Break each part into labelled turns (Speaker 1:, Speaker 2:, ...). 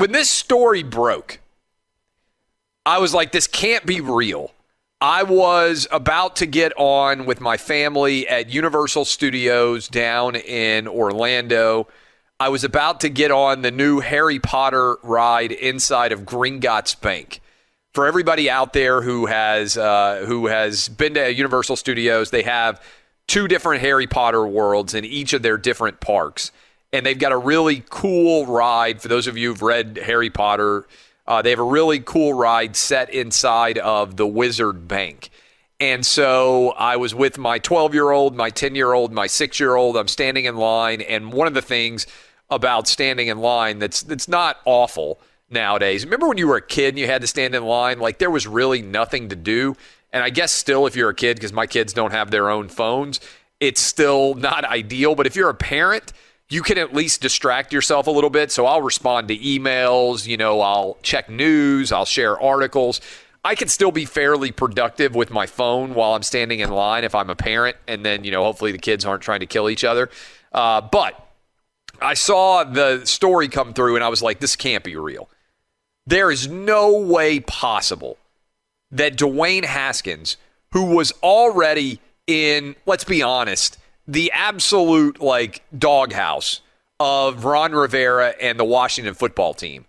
Speaker 1: when this story broke, I was like, this can't be real. I was about to get on with my family at Universal Studios down in Orlando. I was about to get on the new Harry Potter ride inside of Gringotts Bank. For everybody out there who has been to Universal Studios, they have 2 different Harry Potter worlds in each of their different parks. And they've got a really cool ride. For those of you who've read Harry Potter, they have a really cool ride set inside of the Wizard Bank. And so I was with my 12-year-old, my 10-year-old, my 6-year-old. I'm standing in line. And one of the things about standing in line that's not awful nowadays. Remember when you were a kid and you had to stand in line? Like, there was really nothing to do. And I guess still, if you're a kid, because my kids don't have their own phones, it's still not ideal. But if you're a parent, you can at least distract yourself a little bit. So I'll respond to emails, I'll check news, I'll share articles. I can still be fairly productive with my phone while I'm standing in line if I'm a parent. And then, hopefully the kids aren't trying to kill each other. But I saw the story come through and I was like, this can't be real. There is no way possible that Dwayne Haskins, who was already in, let's be honest, the absolute doghouse of Ron Rivera and the Washington football team,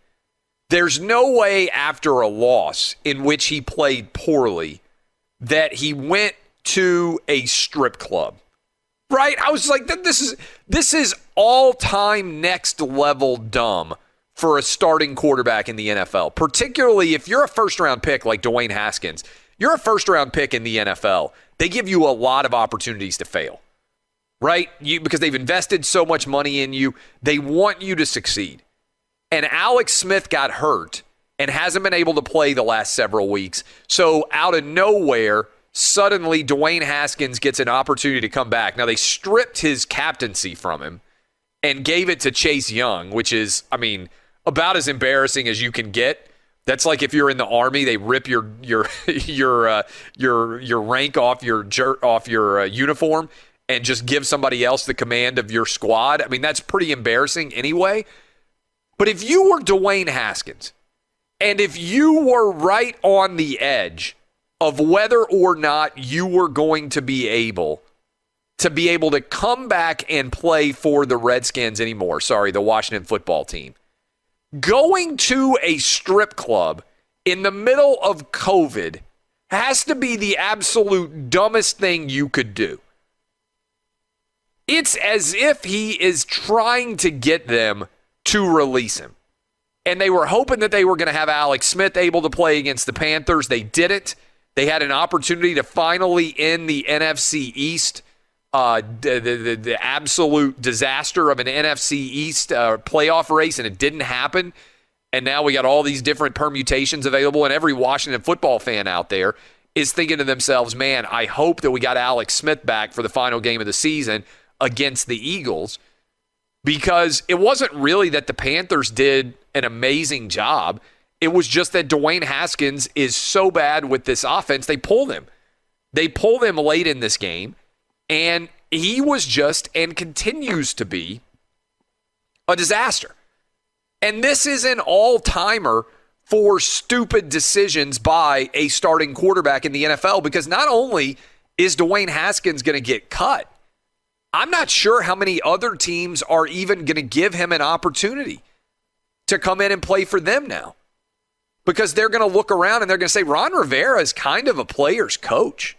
Speaker 1: there's no way after a loss in which he played poorly that he went to a strip club. Right? I was like, this is all-time next level dumb for a starting quarterback in the NFL, particularly if you're a first-round pick like Dwayne Haskins. You're a first-round pick in the NFL. They give you a lot of opportunities to fail, right? Because they've invested so much money in you. They want you to succeed. And Alex Smith got hurt and hasn't been able to play the last several weeks. So out of nowhere, suddenly Dwayne Haskins gets an opportunity to come back. Now, they stripped his captaincy from him and gave it to Chase Young, which is, about as embarrassing as you can get. That's like if you're in the Army, they rip your rank off your uniform and just give somebody else the command of your squad. That's pretty embarrassing anyway. But if you were Dwayne Haskins, and if you were right on the edge of whether or not you were going to be able to come back and play for the Redskins anymore, the Washington football team, going to a strip club in the middle of COVID has to be the absolute dumbest thing you could do. It's as if he is trying to get them to release him. And they were hoping that they were going to have Alex Smith able to play against the Panthers. They didn't. They had an opportunity to finally end the NFC East, the absolute disaster of an NFC East playoff race, and it didn't happen. And now we got all these different permutations available, and every Washington football fan out there is thinking to themselves, man, I hope that we got Alex Smith back for the final game of the season against the Eagles, because it wasn't really that the Panthers did an amazing job. It was just that Dwayne Haskins is so bad with this offense, they pulled him. They pulled him late in this game, and he was just, and continues to be, a disaster. And this is an all-timer for stupid decisions by a starting quarterback in the NFL, because not only is Dwayne Haskins going to get cut, I'm not sure how many other teams are even going to give him an opportunity to come in and play for them now. Because they're going to look around and they're going to say, Ron Rivera is kind of a player's coach,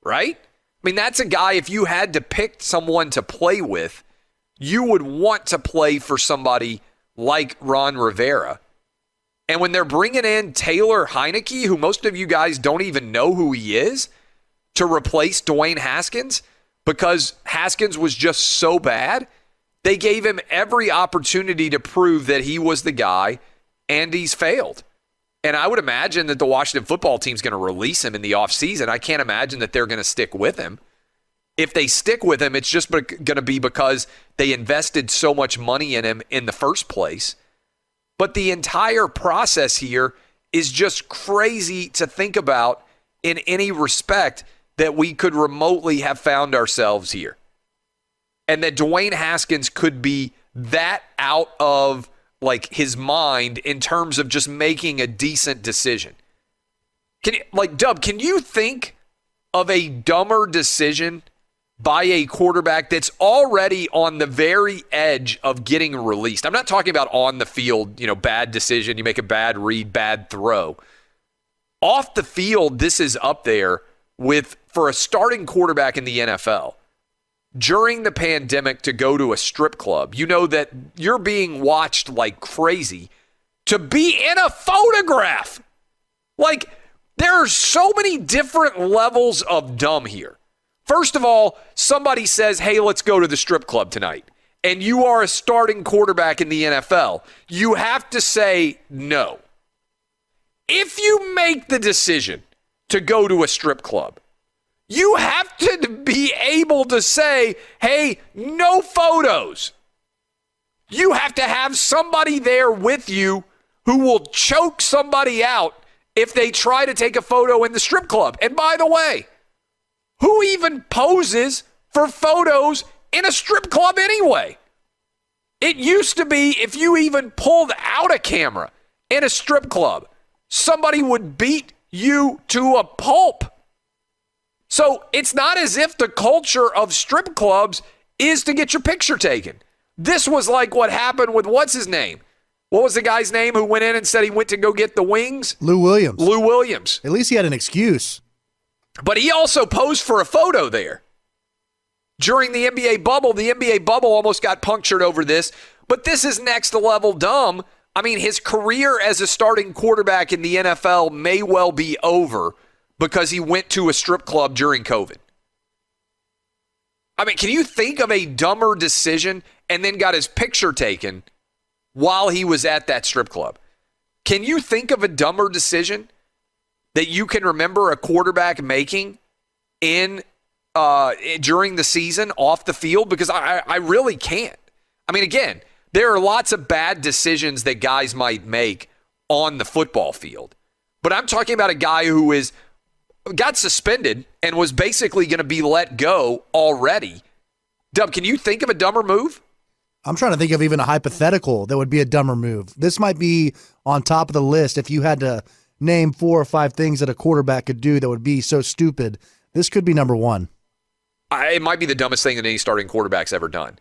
Speaker 1: right? That's a guy, if you had to pick someone to play with, you would want to play for somebody like Ron Rivera. And when they're bringing in Taylor Heinicke, who most of you guys don't even know who he is, to replace Dwayne Haskins, because Haskins was just so bad, they gave him every opportunity to prove that he was the guy, and he's failed. And I would imagine that the Washington football team's going to release him in the offseason. I can't imagine that they're going to stick with him. If they stick with him, it's just going to be because they invested so much money in him in the first place. But the entire process here is just crazy to think about in any respect, that we could remotely have found ourselves here. And that Dwayne Haskins could be that out of like his mind in terms of just making a decent decision. Dub, can you think of a dumber decision by a quarterback that's already on the very edge of getting released? I'm not talking about on the field, bad decision, you make a bad read, bad throw. Off the field, this is up there for a starting quarterback in the NFL. During the pandemic, to go to a strip club, you know that you're being watched like crazy, to be in a photograph. Like, there are so many different levels of dumb here. First of all, somebody says, hey, let's go to the strip club tonight, and you are a starting quarterback in the NFL. You have to say no. If you make the decision to go to a strip club, you have to be able to say, hey, no photos. You have to have somebody there with you who will choke somebody out if they try to take a photo in the strip club. And by the way, who even poses for photos in a strip club anyway? It used to be if you even pulled out a camera in a strip club, somebody would beat you to a pulp. So it's not as if the culture of strip clubs is to get your picture taken. This was like what happened with what's his name? What was the guy's name who went in and said he went to go get the wings?
Speaker 2: Lou Williams.
Speaker 1: Lou Williams.
Speaker 2: At least he had an excuse.
Speaker 1: But he also posed for a photo there. During the NBA bubble almost got punctured over this, but this is next level dumb. I mean, his career as a starting quarterback in the NFL may well be over because he went to a strip club during COVID. I mean, can you think of a dumber decision and then got his picture taken while he was at that strip club? Can you think of a dumber decision that you can remember a quarterback making during the season off the field? Because I really can't. I mean, again, there are lots of bad decisions that guys might make on the football field. But I'm talking about a guy who got suspended and was basically going to be let go already. Dub, can you think of a dumber move?
Speaker 2: I'm trying to think of even a hypothetical that would be a dumber move. This might be on top of the list. If you had to name 4 or 5 things that a quarterback could do that would be so stupid, this could be number one.
Speaker 1: It might be the dumbest thing that any starting quarterback's ever done.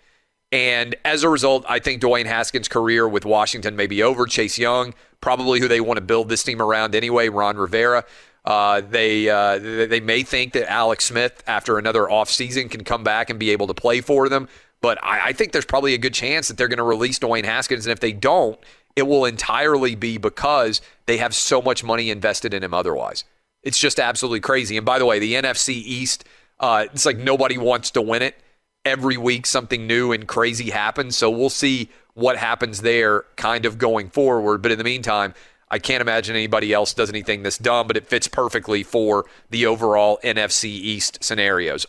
Speaker 1: And as a result, I think Dwayne Haskins' career with Washington may be over. Chase Young, probably who they want to build this team around anyway, Ron Rivera. They may think that Alex Smith, after another offseason, can come back and be able to play for them. But I think there's probably a good chance that they're going to release Dwayne Haskins. And if they don't, it will entirely be because they have so much money invested in him otherwise. It's just absolutely crazy. And by the way, the NFC East, it's like nobody wants to win it. Every week something new and crazy happens. So we'll see what happens there kind of going forward. But in the meantime, I can't imagine anybody else does anything this dumb, but it fits perfectly for the overall NFC East scenarios.